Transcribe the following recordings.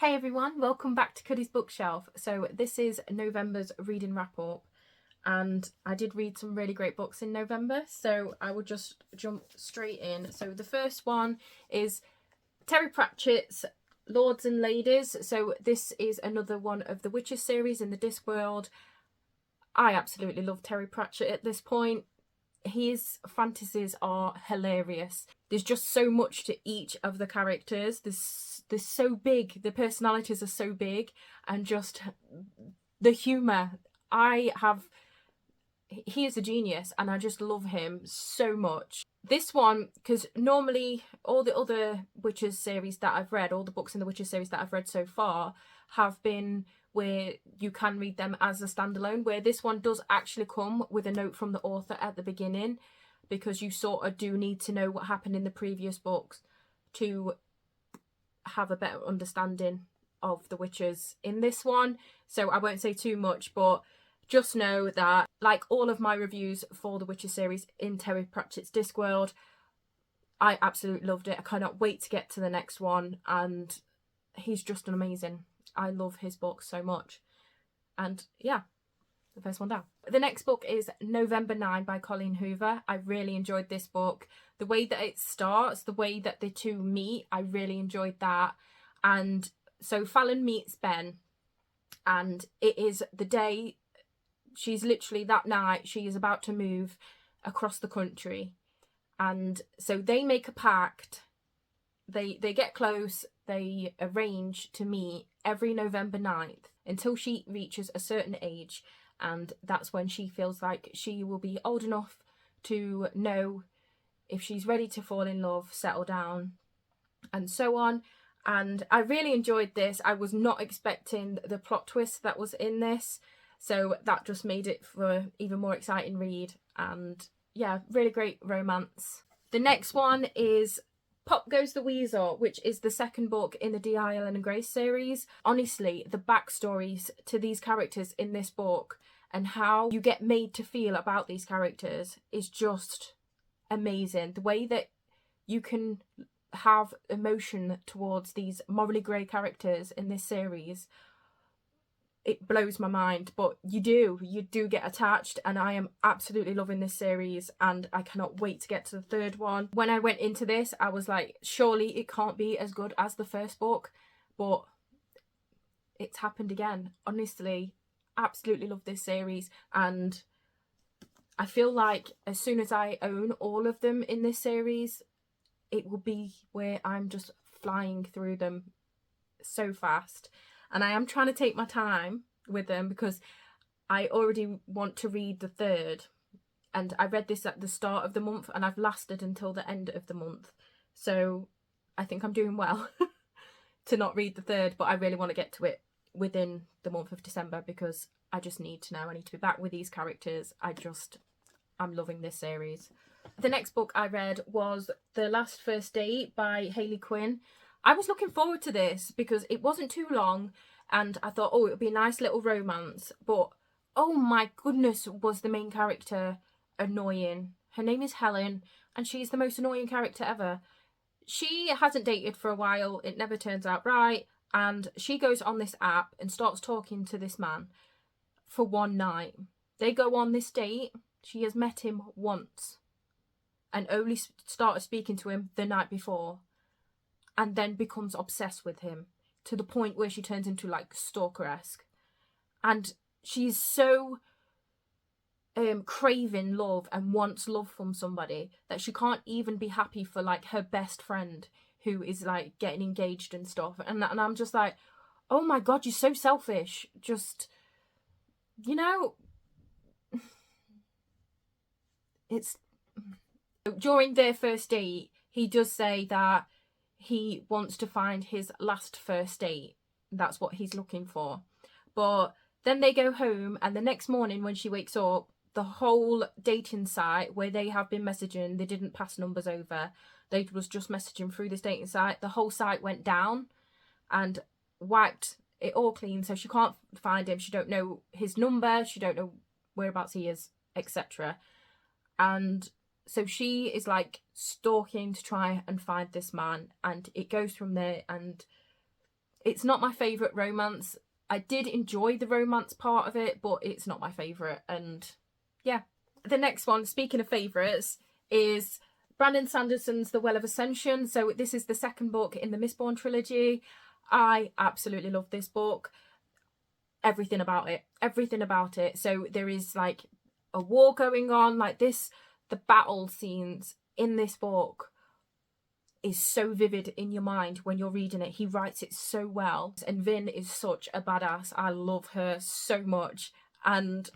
Hey everyone, welcome back to Cuddy's bookshelf. So this is November's reading wrap up, and I did read some really great books in November, so I will just jump straight in. So the first one is Terry Pratchett's Lords and Ladies. So this is another one of the Witches series in the Discworld. I absolutely love Terry Pratchett at this point. His fantasies are hilarious. There's just so much to each of the characters. They're so big. The personalities are so big, and just the humour. He is a genius, and I just love him so much. This one, because normally all the other Witches series that I've read, all the books in the Witches series that I've read so far have been where you can read them as a standalone, where this one does actually come with a note from the author at the beginning, because you sort of do need to know what happened in the previous books to have a better understanding of the witches in this one. So I won't say too much, but just know that, like all of my reviews for the Witches series in Terry Pratchett's Discworld, I absolutely loved it. I cannot wait to get to the next one, and he's just an amazing. I love his books so much. And yeah, the first one down. The next book is November 9 by Colleen Hoover. I really enjoyed this book. The way that it starts, the way that the two meet, I really enjoyed that. And so Fallon meets Ben, and it is the day, she's literally that night, she is about to move across the country. And so they make a pact. They get close. They arrange to meet every November 9th until she reaches a certain age, and that's when she feels like she will be old enough to know if she's ready to fall in love, settle down, and so on. And I really enjoyed this. I was not expecting the plot twist that was in this, so that just made it for an even more exciting read. And yeah, really great romance. The next one is Pop Goes the Weasel, which is the second book in the D.I. Ellen Grace series. Honestly, the backstories to these characters in this book and how you get made to feel about these characters is just amazing. The way that you can have emotion towards these morally grey characters in this series, it blows my mind, but you do get attached, and I am absolutely loving this series, and I cannot wait to get to the third one. When I went into this, I was like, surely it can't be as good as the first book, but it's happened again. Honestly, absolutely love this series, and I feel like as soon as I own all of them in this series, it will be where I'm just flying through them so fast. And I am trying to take my time with them because I already want to read the third. And I read this at the start of the month, and I've lasted until the end of the month. So I think I'm doing well to not read the third, but I really want to get to it within the month of December because I just need to know. I need to be back with these characters. I'm loving this series. The next book I read was The Last First Date by Hayley Quinn. I was looking forward to this because it wasn't too long, and I thought, oh, it would be a nice little romance. But oh my goodness, was the main character annoying. Her name is Helen, and she's the most annoying character ever. She hasn't dated for a while. It never turns out right. And she goes on this app and starts talking to this man for one night. They go on this date. She has met him once and only started speaking to him the night before, and then becomes obsessed with him to the point where she turns into like stalker-esque. And she's so craving love and wants love from somebody that she can't even be happy for like her best friend who is like getting engaged and stuff. And I'm just like, oh my God, you're so selfish. Just, you know, it's... During their first date, he does say that he wants to find his last first date. That's what he's looking for. But then they go home, and the next morning when she wakes up, the whole dating site where they have been messaging, they didn't pass numbers over. They was just messaging through this dating site. The whole site went down and wiped it all clean. So she can't find him. She don't know his number. She don't know whereabouts he is, etc. And so she is like stalking to try and find this man, and it goes from there. And It's not my favourite romance. I did enjoy the romance part of it, but it's not my favourite. And yeah. The next one, speaking of favourites, is Brandon Sanderson's The Well of Ascension. So this is the second book in the Mistborn trilogy. I absolutely love this book. Everything about it. Everything about it. So there is like a war going on like this. The battle scenes in this book is so vivid in your mind when you're reading it. He writes it so well. And Vin is such a badass. I love her so much. And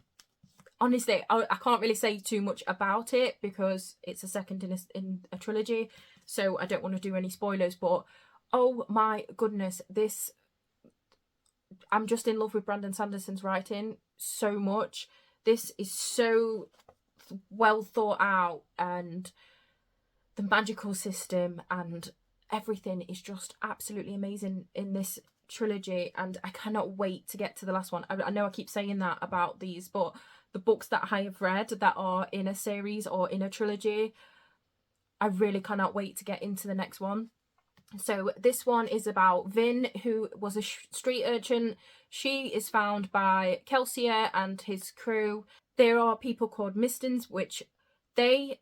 honestly, I can't really say too much about it because it's a second in a trilogy. So I don't want to do any spoilers. But oh my goodness, I'm just in love with Brandon Sanderson's writing so much. This is so well thought out, and the magical system and everything is just absolutely amazing in this trilogy, and I cannot wait to get to the last one. I know I keep saying that about these, but the books that I have read that are in a series or in a trilogy, I really cannot wait to get into the next one. So this one is about Vin, who was a street urchin. She is found by Kelsier and his crew. There are people called Mistons, which they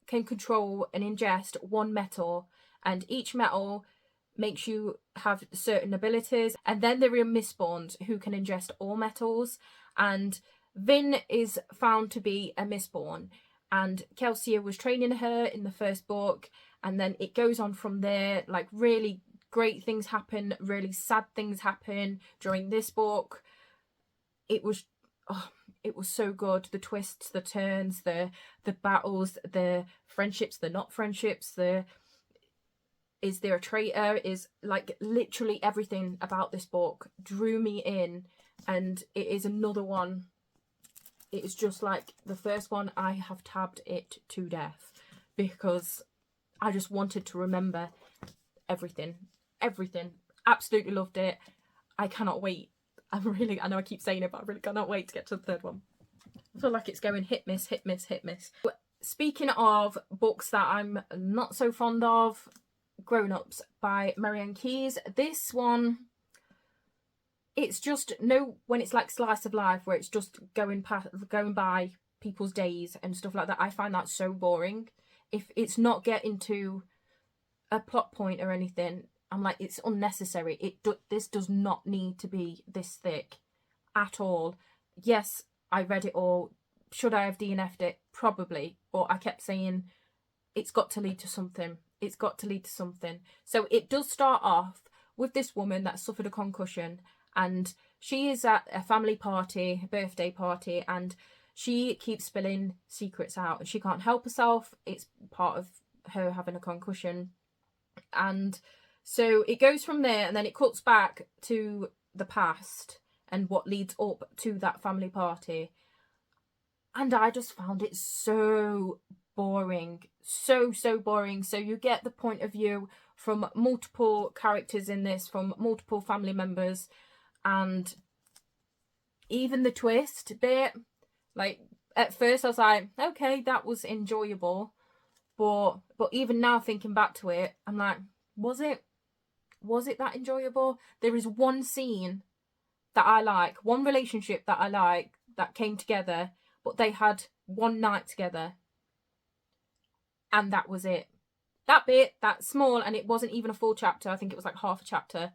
can control and ingest one metal, and each metal makes you have certain abilities. And then there are Mistborns who can ingest all metals, and Vin is found to be a Mistborn, and Kelsier was training her in the first book, and then it goes on from there. Like, really great things happen, really sad things happen during this book. It was so good. The twists, the turns, the battles, the friendships, the not friendships, is there a traitor, is like literally everything about this book drew me in. And it is another one. It is just like the first one. I have tabbed it to death because I just wanted to remember everything. Absolutely loved it. I cannot wait. I know I keep saying it, but I really cannot wait to get to the third one. I feel like it's going hit, miss, hit, miss, hit, miss. Speaking of books that I'm not so fond of, Grown Ups by Marianne Keyes. This one, it's just, when it's like slice of life where it's just going by people's days and stuff like that, I find that so boring. If it's not getting to a plot point or anything, I'm like, it's unnecessary. This does not need to be this thick at all. Yes, I read it all. Should I have DNF'd it? Probably. But I kept saying, it's got to lead to something. It's got to lead to something. So it does start off with this woman that suffered a concussion, and she is at a family party, a birthday party, and she keeps spilling secrets out and she can't help herself. It's part of her having a concussion. And so it goes from there, and then it cuts back to the past and what leads up to that family party. And I just found it so boring. So boring. So you get the point of view from multiple characters in this, from multiple family members. And even the twist bit, like, at first I was like, okay, that was enjoyable. But even now, thinking back to it, I'm like, was it that enjoyable? There is one scene that I like, one relationship that I like, that came together, but they had one night together. And that was it. That bit, that small, and it wasn't even a full chapter. I think it was like half a chapter.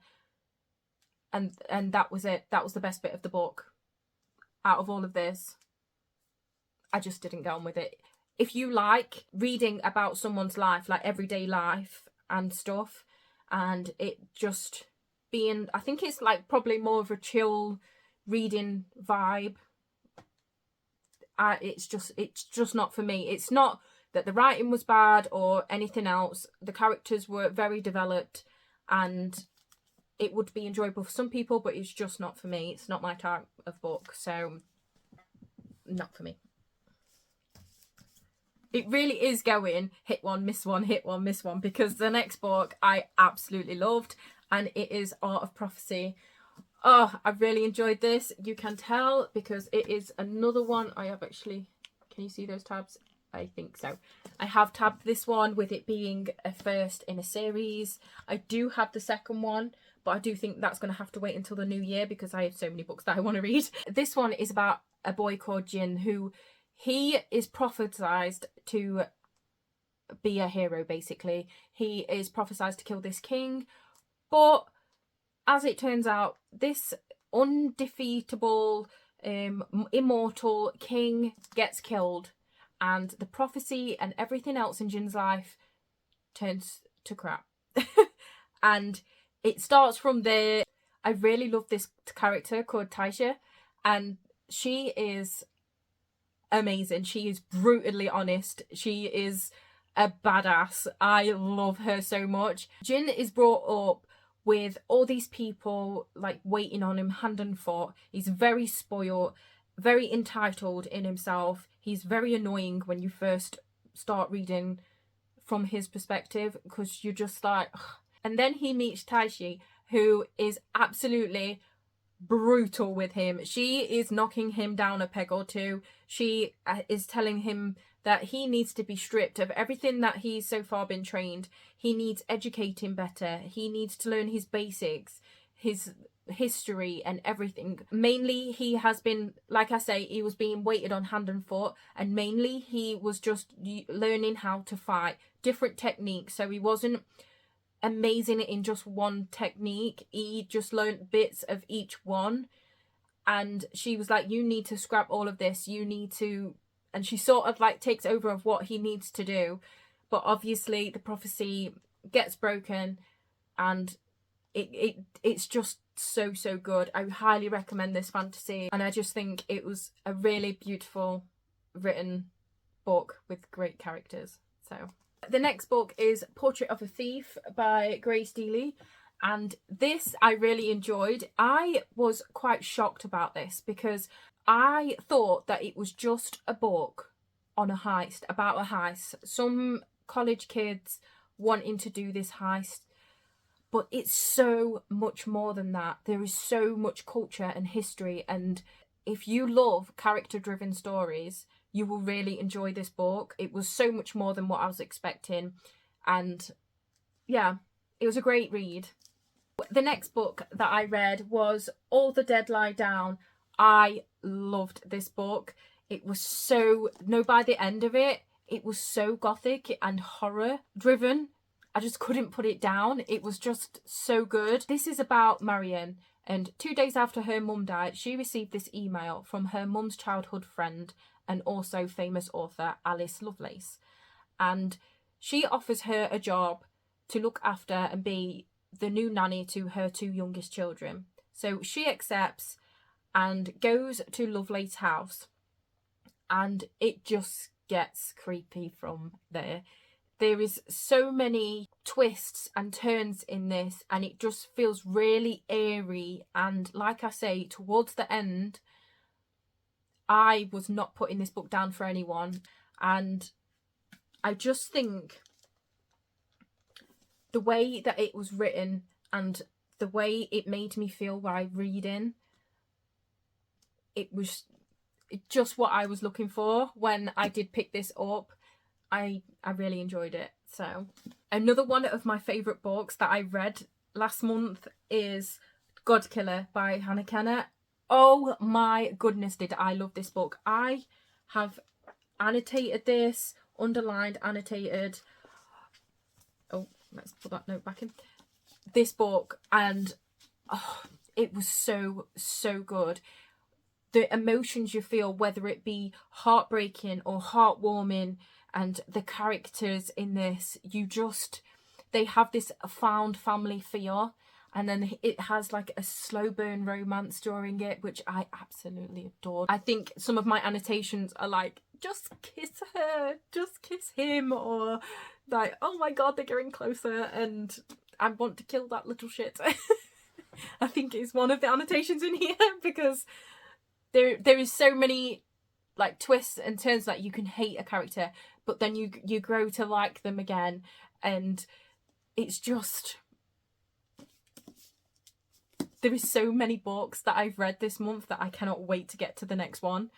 And that was it. That was the best bit of the book. Out of all of this, I just didn't get on with it. If you like reading about someone's life, like everyday life and stuff, and it just being, I think it's like probably more of a chill reading vibe. It's just not for me. It's not that the writing was bad or anything else. The characters were very developed, and it would be enjoyable for some people, but it's just not for me. It's not my type of book, so not for me. It really is going hit one, miss one, hit one, miss one, because the next book I absolutely loved, and it is Art of Prophecy. Oh, I really enjoyed this. You can tell because it is another one I have actually... Can you see those tabs? I think so. I have tabbed this one with it being a first in a series. I do have the second one, but I do think that's going to have to wait until the new year because I have so many books that I want to read. This one is about a boy called Jin, who he is prophesized to be a hero, basically. He is prophesized to kill this king, but as it turns out, this undefeatable, immortal king gets killed, and the prophecy and everything else in Jin's life turns to crap. And it starts from there. I really love this character called Taisha, and she is amazing. She is brutally honest. She is a badass. I love her so much. Jin is brought up with all these people like waiting on him hand and foot. He's very spoiled, very entitled in himself. He's very annoying when you first start reading from his perspective, because you're just like, ugh. And then he meets Taishi, who is absolutely brutal with him. She is knocking him down a peg or two. She is telling him that he needs to be stripped of everything that he's so far been trained. He needs educating better. He needs to learn his basics, his history and everything. Mainly he has been, like I say, he was being weighted on hand and foot, and mainly he was just learning how to fight, different techniques. So he wasn't amazing in just one technique. He just learned bits of each one, and she was like, you need to scrap all of this, you need to, and she sort of like takes over of what he needs to do. But obviously the prophecy gets broken, and it's just so good. I highly recommend this fantasy, and I just think it was a really beautiful written book with great characters. So the next book is Portrait of a Thief by Grace Dealey, and this I really enjoyed. I was quite shocked about this because I thought that it was just a book on a heist, about a heist, some college kids wanting to do this heist, but it's so much more than that. There is so much culture and history, and if you love character-driven stories, you will really enjoy this book. It was so much more than what I was expecting, and yeah, it was a great read. The next book that I read was All the Dead Lie Down. I loved this book. It was so, by the end of it, it was so gothic and horror driven. I just couldn't put it down. It was just so good. This is about Marion, and 2 days after her mum died, she received this email from her mum's childhood friend and also famous author Alice Lovelace. And she offers her a job to look after and be the new nanny to her 2 youngest children. So she accepts and goes to Lovelace's house, and it just gets creepy from there. There is so many twists and turns in this, and it just feels really eerie. And like I say, towards the end, I was not putting this book down for anyone. And I just think the way that it was written and the way it made me feel while reading, it was just what I was looking for when I did pick this up. I really enjoyed it. So another one of my favourite books that I read last month is God Killer by Hannah Kenner. Oh my goodness, did I love this book. I have annotated this, underlined, annotated. Oh, let's put that note back in. This book, and it was so good. The emotions you feel, whether it be heartbreaking or heartwarming, and the characters in this, they have this found family feel, and then it has like a slow burn romance during it, which I absolutely adored. I think some of my annotations are like, just kiss her, just kiss him, or like, oh my god, they're getting closer and I want to kill that little shit. I think it's one of the annotations in here, because there is so many like twists and turns that you can hate a character, but then you grow to like them again, and it's just, there is so many books that I've read this month that I cannot wait to get to the next one,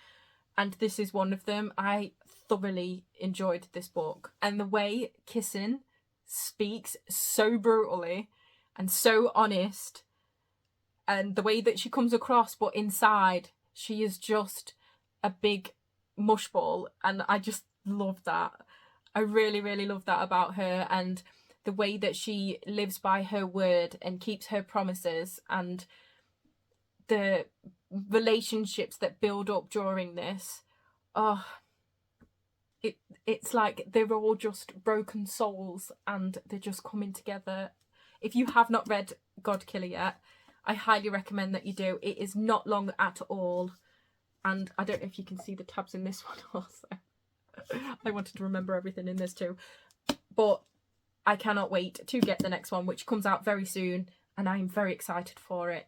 and this is one of them. I thoroughly enjoyed this book, and the way Kissing speaks so brutally and so honest, and the way that she comes across, but inside she is just a big mushball, and I just love that. I really, really love that about her, and the way that she lives by her word and keeps her promises, and the relationships that build up during this. Oh, it's like they're all just broken souls and they're just coming together. If you have not read God Killer yet, I highly recommend that you do. It is not long at all, and I don't know if you can see the tabs in this one also. I wanted to remember everything in this too, but I cannot wait to get the next one, which comes out very soon, and I'm very excited for it.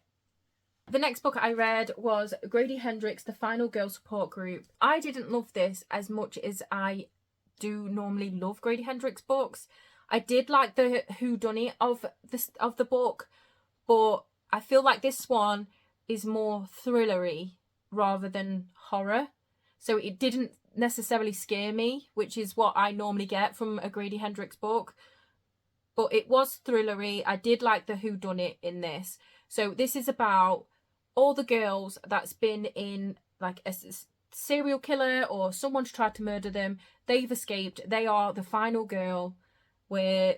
The next book I read was Grady Hendrix, The Final Girl Support Group. I didn't love this as much as I do normally love Grady Hendrix books. I did like the whodunit of the book, but I feel like this one is more thrillery rather than horror. So it didn't necessarily scare me, which is what I normally get from a Grady Hendrix book. But it was thrillery. I did like the whodunit in this. So this is about all the girls that's been in like a serial killer or someone's tried to murder them. They've escaped. They are the final girl, where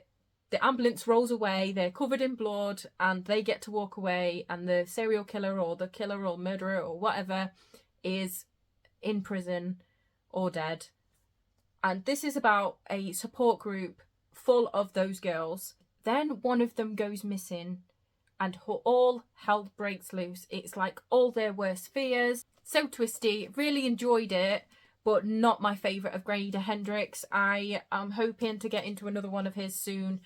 the ambulance rolls away, they're covered in blood, and they get to walk away, and the serial killer or the killer or murderer or whatever is in prison or dead. And this is about a support group full of those girls. Then one of them goes missing, and all hell breaks loose. It's like all their worst fears. So twisty. Really enjoyed it, but not my favourite of Grady Hendrix. I am hoping to get into another one of his soon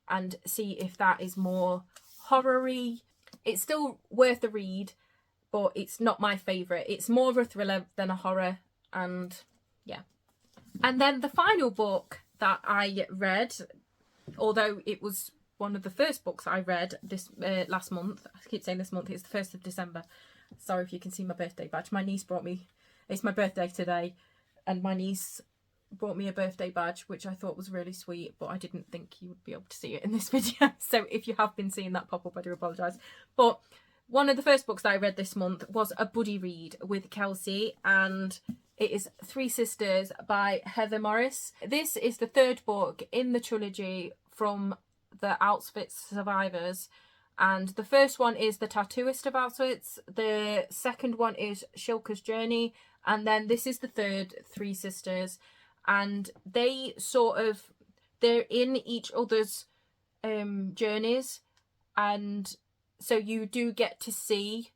and see if that is more horror-y. It's still worth a read, but it's not my favourite. It's more of a thriller than a horror, and yeah. And then the final book that I read, although it was one of the first books I read this last month. I keep saying this month, it's the 1st of December. Sorry if you can see my birthday badge. My niece brought me, it's my birthday today, and my niece brought me a birthday badge, which I thought was really sweet, but I didn't think you would be able to see it in this video. So if you have been seeing that pop up, I do apologise. But one of the first books that I read this month was a buddy read with Kelsey, and it is Three Sisters by Heather Morris. This is the third book in the trilogy from the Auschwitz survivors, and the first one is The Tattooist of Auschwitz, the second one is Shilka's Journey, and then this is the third, Three Sisters. And they they're in each other's journeys, and so you do get to see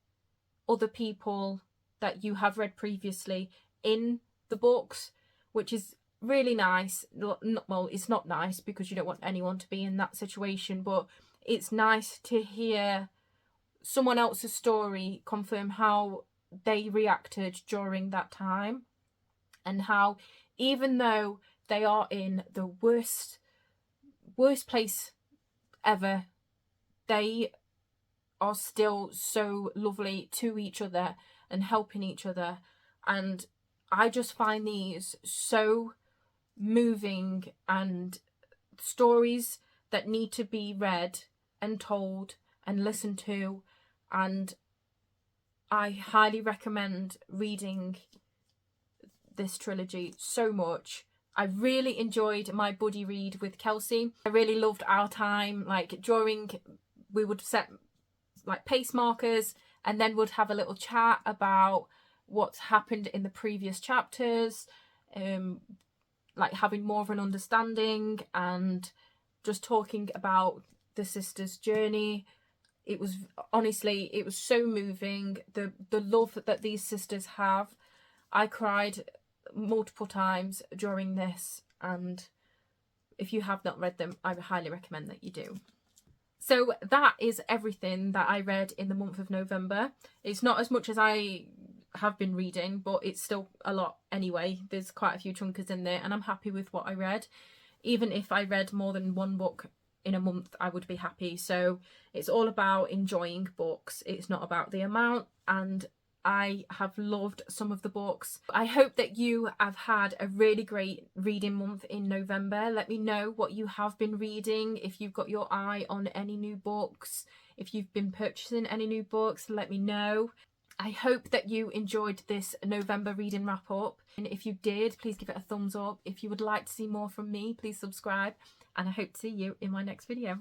other people that you have read previously in the books, which is really nice. Well, it's not nice because you don't want anyone to be in that situation, but it's nice to hear someone else's story confirm how they reacted during that time, and how even though they are in the worst place ever, they are still so lovely to each other and helping each other. And I just find these so moving, and stories that need to be read and told and listened to, and I highly recommend reading this trilogy so much. I really enjoyed my buddy read with Kelsey. I really loved our time, like during, we would set like pace markers and then would have a little chat about what's happened in the previous chapters, like having more of an understanding and just talking about the sisters' journey. It was honestly, it was so moving. The love that these sisters have. I cried multiple times during this, and if you have not read them, I highly recommend that you do. So that is everything that I read in the month of November. It's not as much as I have been reading, but it's still a lot anyway. There's quite a few chunkers in there, and I'm happy with what I read. Even if I read more than one book in a month, I would be happy. So it's all about enjoying books. It's not about the amount, and I have loved some of the books. I hope that you have had a really great reading month in November. Let me know what you have been reading, if you've got your eye on any new books, if you've been purchasing any new books, let me know. I hope that you enjoyed this November reading wrap up, and if you did, please give it a thumbs up. If you would like to see more from me, please subscribe, and I hope to see you in my next video.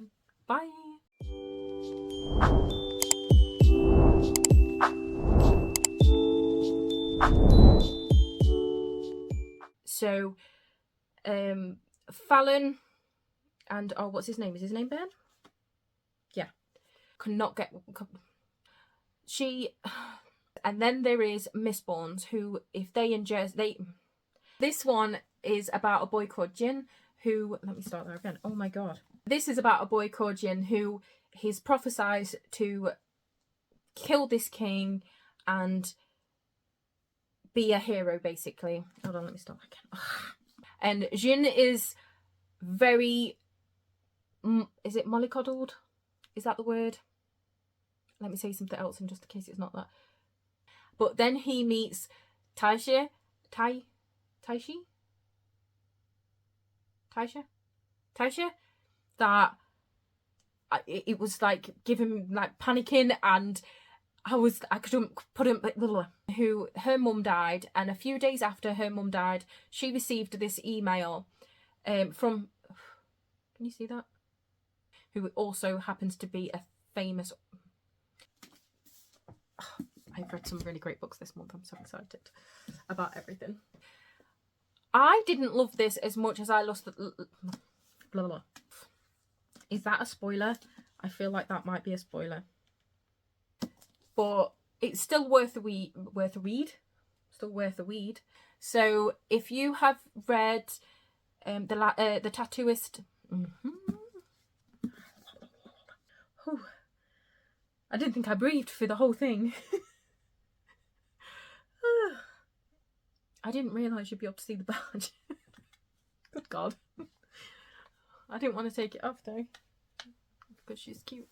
Bye. So Fallon and, oh, what's his name? Is his name Ben? Yeah. Could not get... She... And then there is Miss Bournes, who, if they ingest... This one is about a boy called Jin, who... Let me start there again. Oh my god. This is about a boy called Jin, who he's prophesied to kill this king and be a hero, basically. Hold on, let me start again. And Jin is very... Is it mollycoddled? Is that the word? Let me say something else in just in case it's not that. But then he meets Taisha, that it was like giving like panicking, and I couldn't put him, who her mum died, and a few days after her mum died, she received this email from, can you see that? Who also happens to be a famous... I've read some really great books this month. I'm so excited about everything. I didn't love this as much as I lost the... Blah, blah. Is that a spoiler? I feel like that might be a spoiler. But it's still worth a read. Still worth a read. So if you have read the Tattooist... I didn't think I breathed through the whole thing. I didn't realise you'd be able to see the badge. Good God. I didn't want to take it off though, because she's cute.